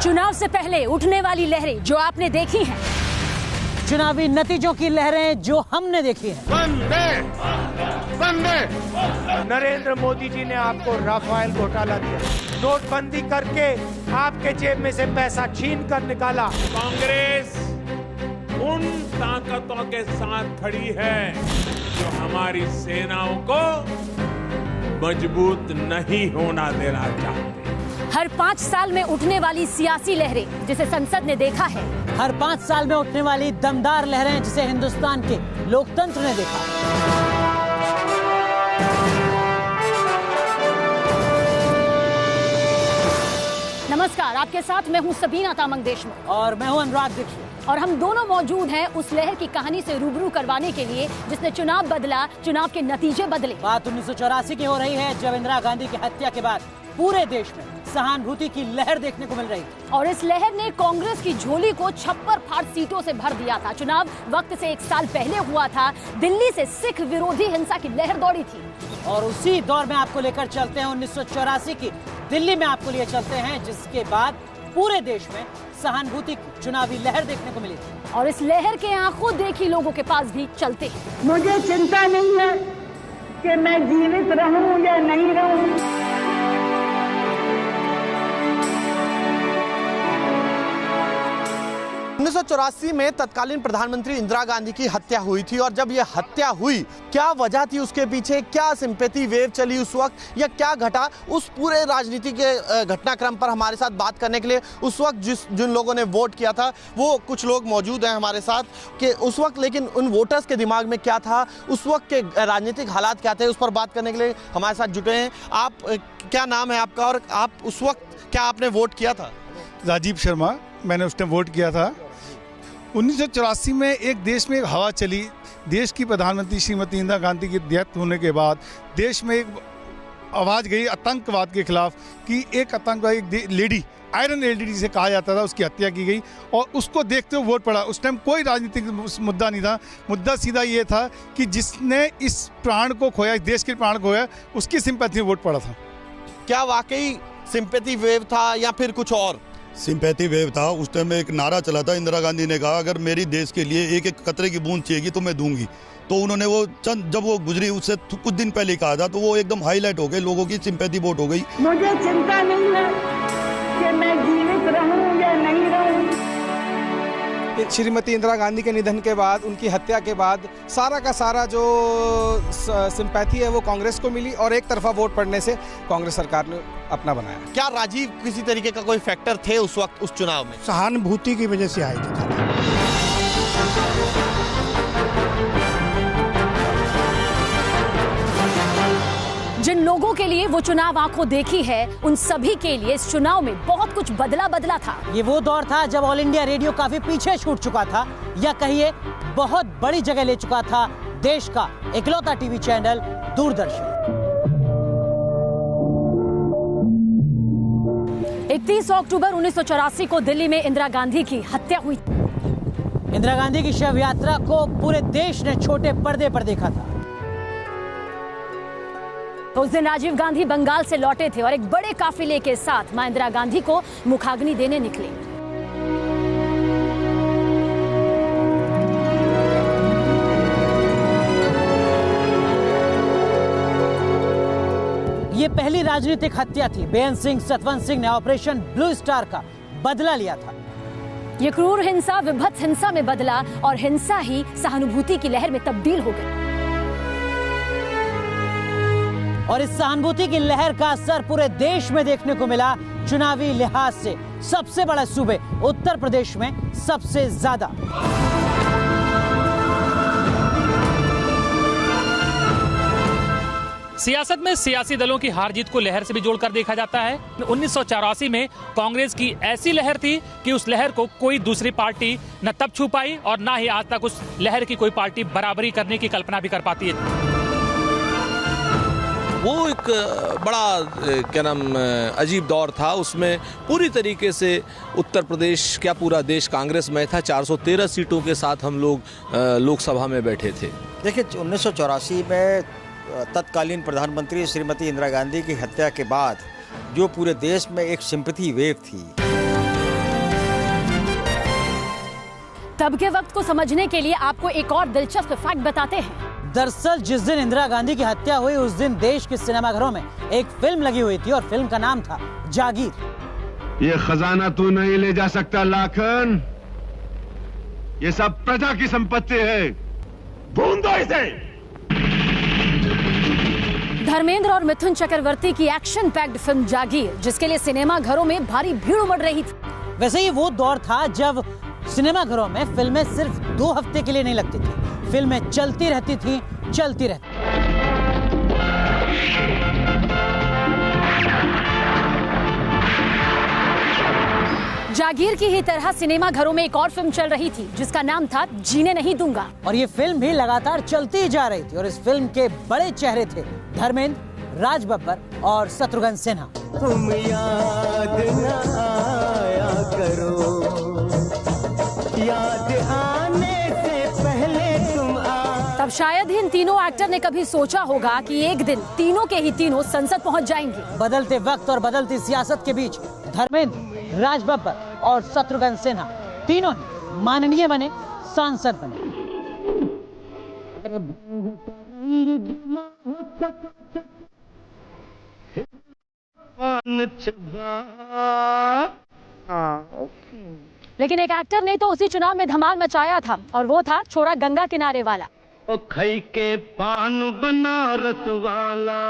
चुनाव से पहले उठने वाली लहरें जो आपने देखी हैं, चुनावी नतीजों की लहरें जो हमने देखी हैं। नरेंद्र मोदी जी ने आपको राफेल घोटाला दिया, नोटबंदी करके आपके जेब में से पैसा छीन कर निकाला। कांग्रेस उन ताकतों के साथ खड़ी है जो हमारी सेनाओं को मजबूत नहीं होना देना चाहते। हर 5 साल में उठने वाली सियासी लहरें जिसे संसद ने देखा है, हर 5 साल में उठने वाली दमदार लहरें जिसे हिंदुस्तान के लोकतंत्र ने देखा है। नमस्कार, आपके साथ मैं हूं सबीना तामंग देशमुख और मैं हूं अनुराग दीक्षित, और हम दोनों मौजूद हैं उस लहर की कहानी से रूबरू करवाने के लिए जिसने चुनाव बदला, चुनाव के नतीजे बदले। बात 1984 की हो रही है, जब इंदिरा गांधी की हत्या के बाद पूरे देश में सहानुभूति की लहर देखने को मिल रही थी और इस लहर ने कांग्रेस की झोली को छप्पर फाड़ सीटों से भर दिया था। चुनाव वक्त से 1 साल पहले हुआ था, दिल्ली से सिख विरोधी हिंसा की लहर दौड़ी थी और उसी दौर में आपको लेकर चलते हैं 1984 की दिल्ली में आपको लिए चलते हैं, जिसके बाद पूरे देश में सहानुभूति की चुनावी लहर देखने को मिली थी। और इस लहर के आंखों देखी लोगों के पास भी चलते हैं। मुझे चिंता नहीं है कि मैं जीवित रहूं या नहीं रहूं। 1984 में तत्कालीन प्रधानमंत्री इंदिरा गांधी की हत्या हुई थी और जब यह हत्या हुई, क्या वजह थी उसके पीछे, क्या सिंपैथी वेव चली उस वक्त या क्या घटा, उस पूरे राजनीति के घटनाक्रम पर हमारे साथ बात करने के लिए उस वक्त जिन लोगों ने वोट किया था वो कुछ लोग मौजूद हैं हमारे साथ कि उस वक्त लेकिन उन वोटर्स के दिमाग में क्या था, उस वक्त के राजनीतिक हालात क्या थे, उस पर बात करने के लिए हमारे साथ जुटे हैं। आप क्या नाम है आपका और आप उस वक्त क्या आपने वोट किया था? राजीव शर्मा, मैंने उस टाइम वोट किया था। 1984 में एक देश में एक हवा चली, देश की प्रधानमंत्री श्रीमती इंदिरा गांधी की डेथ होने के बाद देश में एक आवाज़ गई आतंकवाद के खिलाफ कि एक आतंकवादी लेडी, आयरन लेडी जिसे कहा जाता था, उसकी हत्या की गई और उसको देखते हुए वोट पड़ा। उस टाइम कोई राजनीतिक मुद्दा नहीं था, मुद्दा सीधा ये था कि जिसने इस प्राण को खोया, इस देश के प्राण को खोया, उसकी सिंपैथी में वोट पड़ा था। क्या वाकई सिंपैथी वेव था या फिर कुछ और? सिंपैथी वेव था। उस टाइम एक नारा चला था, इंदिरा गांधी ने कहा अगर मेरी देश के लिए एक एक कतरे की बूंद चाहिए तो मैं दूंगी। तो उन्होंने वो जब वो गुजरी उससे कुछ दिन पहले कहा था, तो वो एकदम हाईलाइट हो गए, लोगों की सिंपैथी वोट हो गई। मुझे चिंता नहीं है कि मैं जीवित रहूं या नहीं रहूं। श्रीमती इंदिरा गांधी के निधन के बाद, उनकी हत्या के बाद सारा का सारा जो सिंपैथी है वो कांग्रेस को मिली और एक तरफा वोट पड़ने से कांग्रेस सरकार ने अपना बनाया। क्या राजीव किसी तरीके का कोई फैक्टर थे उस वक्त उस चुनाव में? सहानुभूति की वजह से आई थी। जिन लोगों के लिए वो चुनाव आंखों देखी है, उन सभी के लिए इस चुनाव में बहुत कुछ बदला था। ये वो दौर था जब ऑल इंडिया रेडियो काफी पीछे छूट चुका था, या कहिए बहुत बड़ी जगह ले चुका था देश का इकलौता टीवी चैनल दूरदर्शन। 31 अक्टूबर 1984 को दिल्ली में इंदिरा गांधी की हत्या हुई। इंदिरा गांधी की शव यात्रा को पूरे देश ने छोटे पर्दे पर देखा था। तो उस दिन राजीव गांधी बंगाल से लौटे थे और एक बड़े काफिले के साथ मां इंदिरा गांधी को मुखाग्नि देने निकले। ये पहली राजनीतिक हत्या थी। बेअंत सिंह सतवंत सिंह ने ऑपरेशन ब्लू स्टार का बदला लिया था। ये क्रूर हिंसा विभत्स हिंसा में बदला और हिंसा ही सहानुभूति की लहर में तब्दील हो गई। और इस सहानुभूति की लहर का असर पूरे देश में देखने को मिला। चुनावी लिहाज से सबसे बड़ा सूबे उत्तर प्रदेश में सबसे ज्यादा। सियासत में सियासी दलों की हार जीत को लहर से भी जोड़कर देखा जाता है। 1984 में कांग्रेस की ऐसी लहर थी कि उस लहर को कोई दूसरी पार्टी न तब छू पाई और ना ही आज तक उस लहर की कोई पार्टी बराबरी करने की कल्पना भी कर पाती है। वो एक बड़ा अजीब दौर था। उसमें पूरी तरीके से उत्तर प्रदेश, क्या पूरा देश कांग्रेस में था। 413 सीटों के साथ हम लोग लोकसभा में बैठे थे। देखिए, 1984 में तत्कालीन प्रधानमंत्री श्रीमती इंदिरा गांधी की हत्या के बाद जो पूरे देश में एक सिंपैथी वेव थी, तब के वक्त को समझने के लिए आपको एक और दिलचस्प फैक्ट बताते हैं। दरअसल जिस दिन इंदिरा गांधी की हत्या हुई उस दिन देश के सिनेमाघरों में एक फिल्म लगी हुई थी और फिल्म का नाम था जागीर। ये खजाना तू नहीं ले जा सकता लाखन, ये सब प्रजा की संपत्ति है, भून दो इसे। धर्मेंद्र और मिथुन चक्रवर्ती की एक्शन पैक्ड फिल्म जागीर, जिसके लिए सिनेमा घरों में भारी भीड़ उमड़ रही थी। वैसे ही वो दौर था जब सिनेमा घरों में फिल्में सिर्फ 2 हफ्ते के लिए नहीं लगती थी, फिल्में चलती रहती थी। जागीर की ही तरह सिनेमा घरों में एक और फिल्म चल रही थी जिसका नाम था जीने नहीं दूंगा, और ये फिल्म भी लगातार चलती ही जा रही थी। और इस फिल्म के बड़े चेहरे थे धर्मेंद्र, राज बब्बर और शत्रुघ्न सिन्हा। तुम याद न आया करो, याद आने से पहले तुम तब शायद ही इन तीनों एक्टर ने कभी सोचा होगा कि एक दिन तीनों के ही तीनों संसद पहुंच जाएंगे। बदलते वक्त और बदलती सियासत के बीच धर्मेंद्र, राज बब्बर और शत्रुघ्न सिन्हा तीनों ही माननीय बने, सांसद बने। लेकिन एक एक्टर ने तो उसी चुनाव में धमाल मचाया था और वो था छोरा गंगा किनारे वाला। ओ खई के पान बनारस वाला।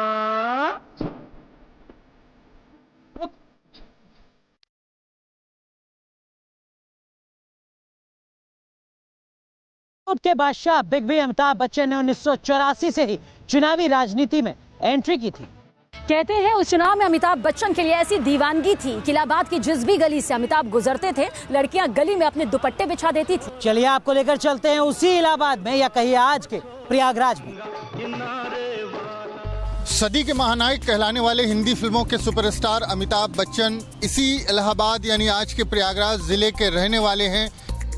के बादशाह बिग बी अमिताभ बच्चन ने 1984 से ही चुनावी राजनीति में एंट्री की थी। कहते हैं उस चुनाव में अमिताभ बच्चन के लिए ऐसी दीवानगी थी कि इलाहाबाद की जिस भी गली से अमिताभ गुजरते थे, लड़कियां गली में अपने दुपट्टे बिछा देती थी। चलिए आपको लेकर चलते हैं उसी इलाहाबाद में, या कहिए आज के प्रयागराज में। सदी के महानायक कहलाने वाले हिंदी फिल्मों के सुपरस्टार अमिताभ बच्चन इसी इलाहाबाद यानी आज के प्रयागराज जिले के रहने वाले हैं।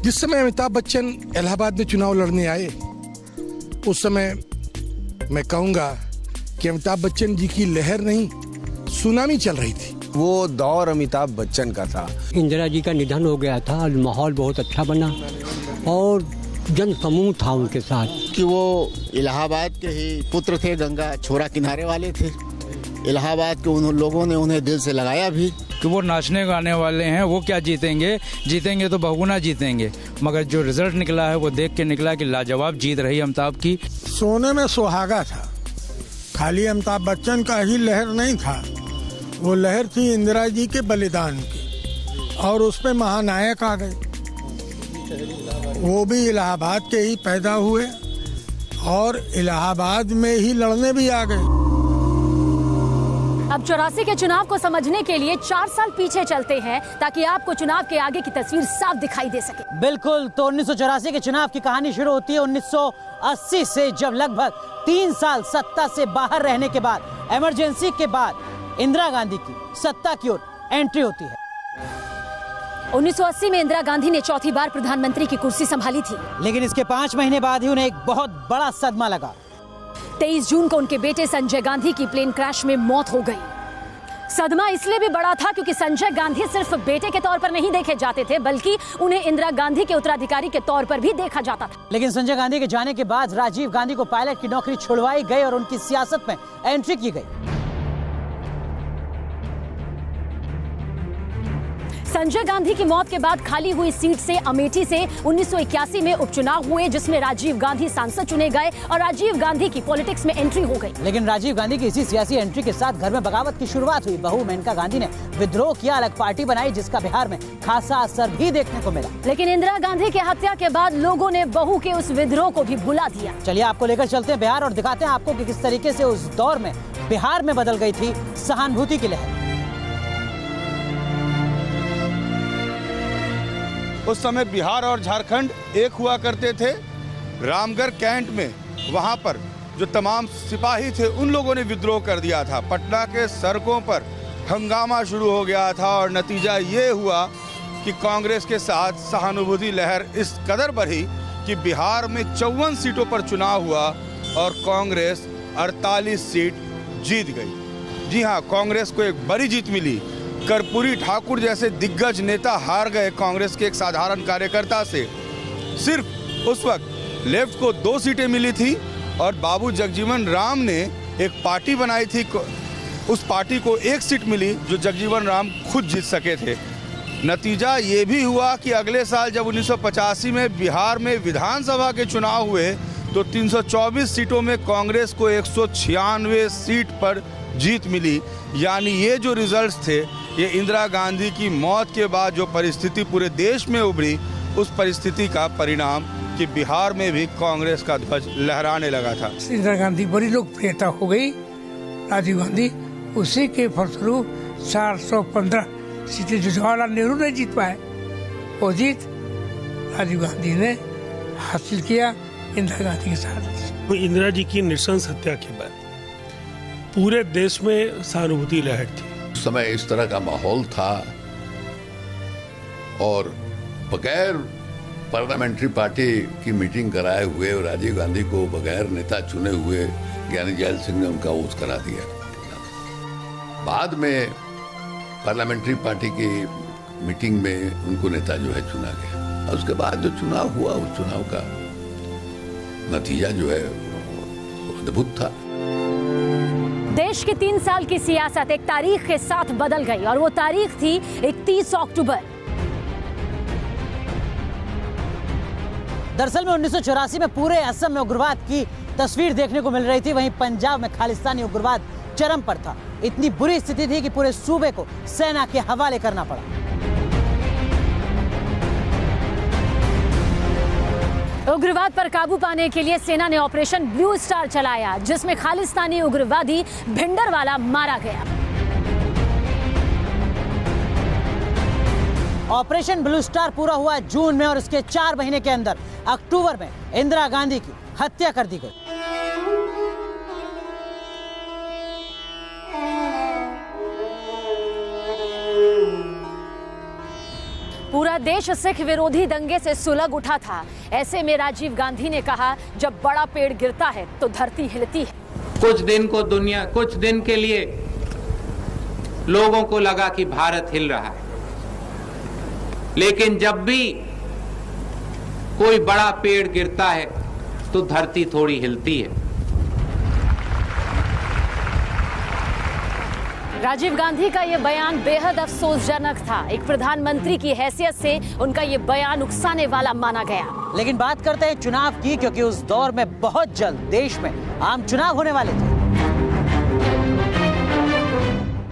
जिस समय अमिताभ बच्चन इलाहाबाद में चुनाव लड़ने आए, उस समय मैं कहूँगा कि अमिताभ बच्चन जी की लहर नहीं, सुनामी चल रही थी। वो दौर अमिताभ बच्चन का था। इंदिरा जी का निधन हो गया था, माहौल बहुत अच्छा बना और जन समूह था उनके साथ। कि वो इलाहाबाद के ही पुत्र थे, गंगा छोरा किनारे वाले थे। इलाहाबाद के उन लोगों ने उन्हें दिल से लगाया भी कि वो नाचने गाने वाले हैं, वो क्या जीतेंगे तो बहुगुना जीतेंगे। मगर जो रिजल्ट निकला है वो देख के निकला कि लाजवाब जीत रही अमिताभ की। सोने में सुहागा था, खाली अमिताभ बच्चन का ही लहर नहीं था, वो लहर थी इंदिरा जी के बलिदान की, और उस पे महानायक आ गए। वो भी इलाहाबाद के ही पैदा हुए और इलाहाबाद में ही लड़ने भी आ गए। अब 84 के चुनाव को समझने के लिए 4 साल पीछे चलते हैं ताकि आपको चुनाव के आगे की तस्वीर साफ दिखाई दे सके। बिल्कुल, तो 1984 के चुनाव की कहानी शुरू होती है 1980 से, जब लगभग 3 साल सत्ता से बाहर रहने के बाद, इमरजेंसी के बाद इंदिरा गांधी की सत्ता की ओर एंट्री होती है। 1980 में इंदिरा गांधी ने चौथी बार प्रधानमंत्री की कुर्सी संभाली थी, लेकिन इसके 5 महीने बाद ही उन्हें एक बहुत बड़ा सदमा लगा। 23 जून को उनके बेटे संजय गांधी की प्लेन क्रैश में मौत हो गई। सदमा इसलिए भी बड़ा था क्योंकि संजय गांधी सिर्फ बेटे के तौर पर नहीं देखे जाते थे, बल्कि उन्हें इंदिरा गांधी के उत्तराधिकारी के तौर पर भी देखा जाता था। लेकिन संजय गांधी के जाने के बाद राजीव गांधी को पायलट की नौकरी छुड़वाई गई और उनकी सियासत में एंट्री की गई। संजय गांधी की मौत के बाद खाली हुई सीट से अमेठी से 1981 में उपचुनाव हुए, जिसमें राजीव गांधी सांसद चुने गए और राजीव गांधी की पॉलिटिक्स में एंट्री हो गई। लेकिन राजीव गांधी की इसी सियासी एंट्री के साथ घर में बगावत की शुरुआत हुई। बहू मेनका गांधी ने विद्रोह किया, अलग पार्टी बनाई, जिसका बिहार में खासा असर भी देखने को मिला। लेकिन इंदिरा गांधी की हत्या के बाद लोगों ने बहू के उस विद्रोह को भी भुला दिया। चलिए आपको लेकर चलते हैं बिहार और दिखाते हैं आपको कि किस तरीके से उस दौर में बिहार में बदल गई थी सहानुभूति की लहर। उस समय बिहार और झारखंड एक हुआ करते थे। रामगढ़ कैंट में वहां पर जो तमाम सिपाही थे उन लोगों ने विद्रोह कर दिया था। पटना के सड़कों पर हंगामा शुरू हो गया था और नतीजा ये हुआ कि कांग्रेस के साथ सहानुभूति लहर इस कदर बढ़ी कि बिहार में 54 सीटों पर चुनाव हुआ और कांग्रेस 48 सीट जीत गई। जी हाँ, कांग्रेस को एक बड़ी जीत मिली। कर्पूरी ठाकुर जैसे दिग्गज नेता हार गए कांग्रेस के एक साधारण कार्यकर्ता से, सिर्फ उस वक्त लेफ्ट को 2 सीटें मिली थी और बाबू जगजीवन राम ने एक पार्टी बनाई थी, उस पार्टी को 1 सीट मिली जो जगजीवन राम खुद जीत सके थे। नतीजा ये भी हुआ कि अगले साल जब 1985 में बिहार में विधानसभा के चुनाव हुए तो 324 सीटों में कांग्रेस को 196 सीट पर जीत मिली। यानी ये जो रिजल्ट्स थे, ये इंदिरा गांधी की मौत के बाद जो परिस्थिति पूरे देश में उभरी, उस परिस्थिति का परिणाम कि बिहार में भी कांग्रेस का ध्वज लहराने लगा था। इंदिरा गांधी बड़ी लोकप्रियता हो गई, राजीव गांधी उसी के फलस्वरूप 415 सीटें जो जवाहरलाल नेहरू ने जीत पाए, वो जीत राजीव गांधी ने हासिल किया इंदिरा गांधी के साथ। इंदिरा जी की नृशंस हत्या के बाद पूरे देश में सहानुभूति लहर थी। उस समय इस तरह का माहौल था और बगैर पार्लियामेंट्री पार्टी की मीटिंग कराए हुए राजीव गांधी को बगैर नेता चुने हुए ज्ञानी जैल सिंह ने उनका ओथ करा दिया। बाद में पार्लियामेंट्री पार्टी की मीटिंग में उनको नेता जो है चुना गया और उसके बाद जो चुनाव हुआ, उस चुनाव का नतीजा जो है अद्भुत था। देश की 3 साल की सियासत एक तारीख के साथ बदल गई और वो तारीख थी 31 अक्टूबर। दरअसल में 1984 में पूरे असम में उग्रवाद की तस्वीर देखने को मिल रही थी, वहीं पंजाब में खालिस्तानी उग्रवाद चरम पर था। इतनी बुरी स्थिति थी कि पूरे सूबे को सेना के हवाले करना पड़ा। उग्रवाद पर काबू पाने के लिए सेना ने ऑपरेशन ब्लू स्टार चलाया, जिसमें खालिस्तानी उग्रवादी भिंडरवाला मारा गया। ऑपरेशन ब्लू स्टार पूरा हुआ जून में और इसके 4 महीने के अंदर अक्टूबर में इंदिरा गांधी की हत्या कर दी गई। पूरा देश सिख विरोधी दंगे से सुलग उठा था। ऐसे में राजीव गांधी ने कहा, जब बड़ा पेड़ गिरता है तो धरती हिलती है। कुछ दिन के लिए लोगों को लगा कि भारत हिल रहा है, लेकिन जब भी कोई बड़ा पेड़ गिरता है तो धरती थोड़ी हिलती है। राजीव गांधी का ये बयान बेहद अफसोसजनक था। एक प्रधानमंत्री की हैसियत से उनका ये बयान उकसाने वाला माना गया। लेकिन बात करते हैं चुनाव की, क्योंकि उस दौर में बहुत जल्द देश में आम चुनाव होने वाले थे।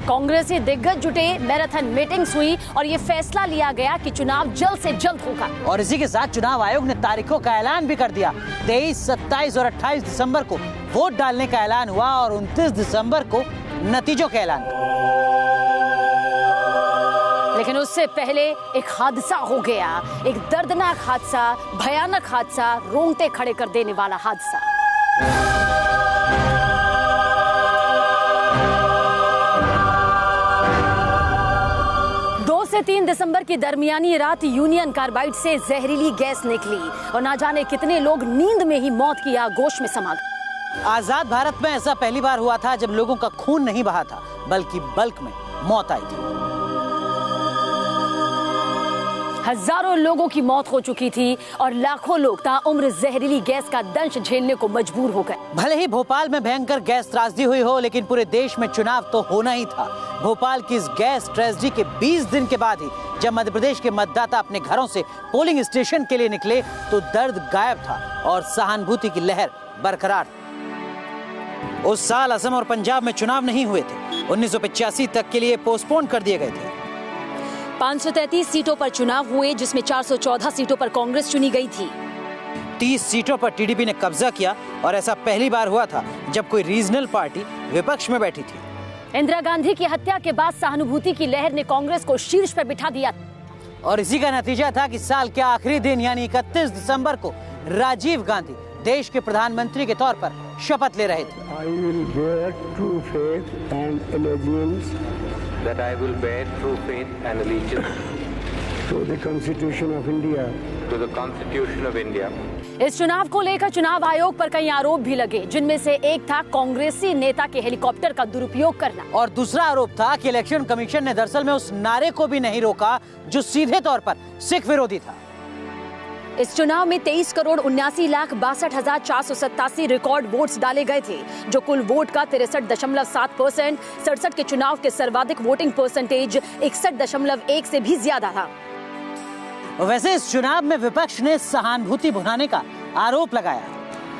कांग्रेसी दिग्गज जुटे, मैराथन मीटिंग्स हुई और ये फैसला लिया गया कि चुनाव जल्द से जल्द होगा। और इसी के साथ चुनाव आयोग ने तारीखों का ऐलान भी कर दिया। 23, 27 और 28 दिसंबर को वोट डालने का ऐलान हुआ और 29 दिसंबर को नतीजों का ऐलान। लेकिन उससे पहले एक हादसा हो गया, एक दर्दनाक हादसा, भयानक हादसा, रोंगटे खड़े कर देने वाला हादसा। 2 से 3 दिसंबर की दरमियानी रात यूनियन कार्बाइड से जहरीली गैस निकली और ना जाने कितने लोग नींद में ही मौत की आगोश में समा गए। आजाद भारत में ऐसा पहली बार हुआ था जब लोगों का खून नहीं बहा था, बल्कि बल्क में मौत आई थी। हजारों लोगों की मौत हो चुकी थी और लाखों लोग ताउम्र जहरीली गैस का दंश झेलने को मजबूर हो गए। भले ही भोपाल में भयंकर गैस त्रासदी हुई हो, लेकिन पूरे देश में चुनाव तो होना ही था। भोपाल की इस गैस ट्रेजेडी के 20 दिन के बाद ही जब मध्य प्रदेश के मतदाता अपने घरों से पोलिंग स्टेशन के लिए निकले तो दर्द गायब था और सहानुभूति की लहर बरकरार थी। उस साल असम और पंजाब में चुनाव नहीं हुए थे, 1985 तक के लिए पोस्टपोन कर दिए गए थे। 533 सीटों पर चुनाव हुए, जिसमें 414 सीटों पर कांग्रेस चुनी गई थी। 30 सीटों पर टीडीपी ने कब्जा किया और ऐसा पहली बार हुआ था जब कोई रीजनल पार्टी विपक्ष में बैठी थी। इंदिरा गांधी की हत्या के बाद सहानुभूति की लहर ने कांग्रेस को शीर्ष पर बिठा दिया और इसी का नतीजा था कि साल के आखिरी दिन यानी 31 दिसंबर को राजीव गांधी देश के प्रधानमंत्री के तौर पर शपथ ले रहे थे। I will bear true faith and allegiance. That I will bear true faith and allegiance to the Constitution of India. To the Constitution of India. इस चुनाव को लेकर चुनाव आयोग पर कई आरोप भी लगे, जिनमें से एक था कांग्रेसी नेता के हेलीकॉप्टर का दुरुपयोग करना और दूसरा आरोप था कि इलेक्शन कमीशन ने दरअसल में उस नारे को भी नहीं रोका जो सीधे तौर पर सिख विरोधी था। इस चुनाव में 23,79,62,487 रिकॉर्ड वोट्स डाले गए थे, जो कुल वोट का 63.7%, 67 के चुनाव के सर्वाधिक वोटिंग परसेंटेज 61.1 से भी ज्यादा था। वैसे इस चुनाव में विपक्ष ने सहानुभूति भुनाने का आरोप लगाया।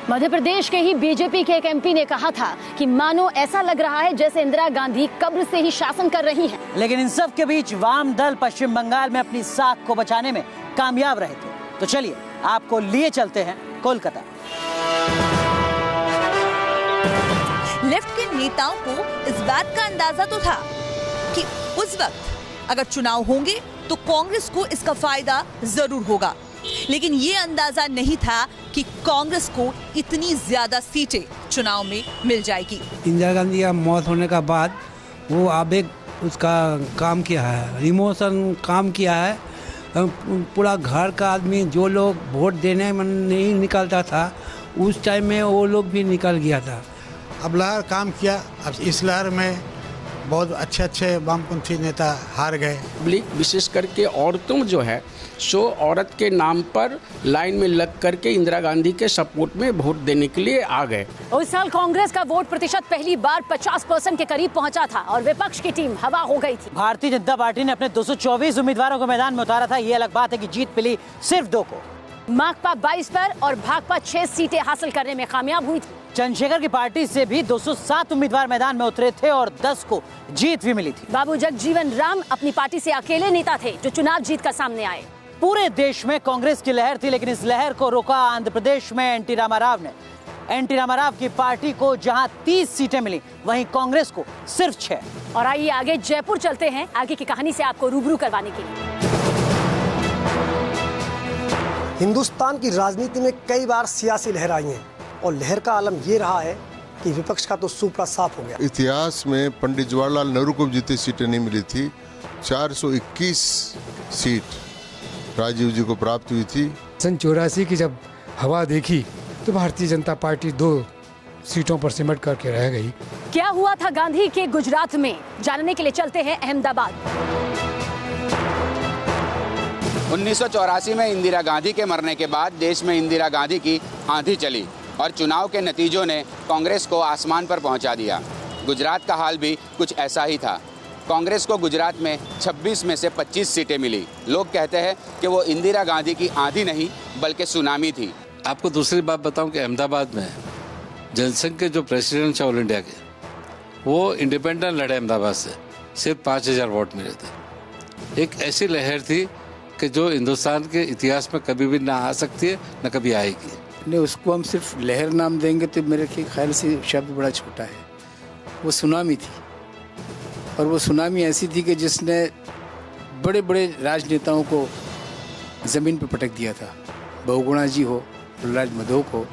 मध्य प्रदेश के ही बीजेपी के एक एमपी ने कहा था कि मानो ऐसा लग रहा है जैसे इंदिरा गांधी कब्र से ही शासन कर रही हैं। लेकिन इन सब के बीच वाम दल पश्चिम बंगाल में अपनी साख को बचाने में कामयाब रहे थे। तो चलिए आपको लिए चलते हैं कोलकाता। लेफ्ट के नेताओं को इस बात का अंदाजा तो था कि उस वक्त अगर चुनाव होंगे तो कांग्रेस को इसका फायदा जरूर होगा, लेकिन ये अंदाजा नहीं था कि कांग्रेस को इतनी ज्यादा सीटें चुनाव में मिल जाएगी। इंदिरा गांधी का मौत होने का बाद वो आवेग उसका काम किया है, इमोशन काम किया है। पूरा घर का आदमी जो लोग वोट देने में नहीं निकलता था, उस टाइम में वो लोग भी निकल गया था। अब लहर काम किया। अब इस लहर में बहुत अच्छे अच्छे वामपंथी नेता हार गए। विशेष करके औरतों जो है सो औरत के नाम पर लाइन में लग करके इंदिरा गांधी के सपोर्ट में वोट देने के लिए आ गए। उस साल कांग्रेस का वोट प्रतिशत पहली बार 50% के करीब पहुंचा था और विपक्ष की टीम हवा हो गई थी। भारतीय जनता पार्टी ने अपने 224 उम्मीदवारों को मैदान में उतारा था। ये अलग बात है कि जीत मिली सिर्फ 2 को। माकपा 22 पर और भाकपा 6 सीटें हासिल करने में कामयाब हुई थी। चंद्रशेखर की पार्टी से भी 207 उम्मीदवार मैदान में उतरे थे और 10 को जीत भी मिली थी। बाबू जगजीवन राम अपनी पार्टी से अकेले नेता थे जो चुनाव जीत कर सामने आए। पूरे देश में कांग्रेस की लहर थी, लेकिन इस लहर को रोका आंध्र प्रदेश में एनटी रामाराव ने। एनटी रामाराव की पार्टी को जहां 30 सीटें मिली, वहीं कांग्रेस को सिर्फ 6। और आइए आगे जयपुर चलते हैं, आगे की कहानी से आपको रूबरू करवाने के लिए। हिंदुस्तान की राजनीति में कई बार सियासी लहर आई हैं और लहर का आलम ये रहा है कि विपक्ष का तो सुपड़ा साफ हो गया। इतिहास में पंडित जवाहरलाल नेहरू को जितनी सीटें नहीं मिली थी, 421 सीट राजीव जी को प्राप्त हुई थी। सन 84 की जब हवा देखी तो भारतीय जनता पार्टी 2 सीटों पर सिमट करके रह गई। क्या हुआ था गांधी के गुजरात में, जानने के लिए चलते हैं अहमदाबाद। 1984 में इंदिरा गांधी के मरने के बाद देश में इंदिरा गांधी की आंधी चली और चुनाव के नतीजों ने कांग्रेस को आसमान पर पहुंचा दिया। गुजरात का हाल भी कुछ ऐसा ही था। कांग्रेस को गुजरात में 26 में से 25 सीटें मिली। लोग कहते हैं कि वो इंदिरा गांधी की आंधी नहीं बल्कि सुनामी थी। आपको दूसरी बात बताऊं कि अहमदाबाद में जनसंघ के जो प्रेसिडेंट ऑल इंडिया के, वो इंडिपेंडेंट लड़े अहमदाबाद से, सिर्फ 5000 वोट मिले थे। एक ऐसी लहर थी कि जो हिंदुस्तान के इतिहास में कभी भी ना आ सकती है न कभी आएगी। नहीं, उसको हम सिर्फ लहर नाम देंगे तो मेरे ख्याल से शब्द बड़ा छोटा है। वो सुनामी थी और वो सुनामी ऐसी थी कि जिसने बड़े बड़े राजनेताओं को ज़मीन पर पटक दिया था। बहुगुणा जी हो, प्रहलाद मधोक हो,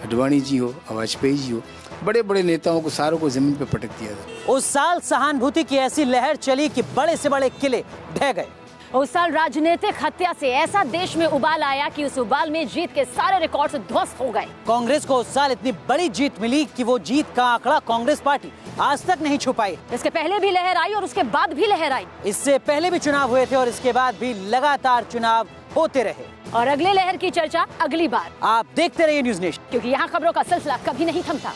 अडवाणी जी हो, वाजपेयी जी हो, बड़े बड़े नेताओं को सारों को ज़मीन पर पटक दिया था। उस साल सहानुभूति की ऐसी लहर चली कि बड़े से बड़े किले ढह गए। उस साल राजनीतिक हत्या से ऐसा देश में उबाल आया कि उस उबाल में जीत के सारे रिकॉर्ड ध्वस्त हो गए। कांग्रेस को उस साल इतनी बड़ी जीत मिली कि वो जीत का आंकड़ा कांग्रेस पार्टी आज तक नहीं छुपाई। इसके पहले भी लहर आई और उसके बाद भी लहर आई। इससे पहले भी चुनाव हुए थे और इसके बाद भी लगातार चुनाव होते रहे। और अगले लहर की चर्चा अगली बार। आप देखते रहिए न्यूज़ नेशन, क्योंकि यहाँ खबरों का सिलसिला कभी नहीं थमता।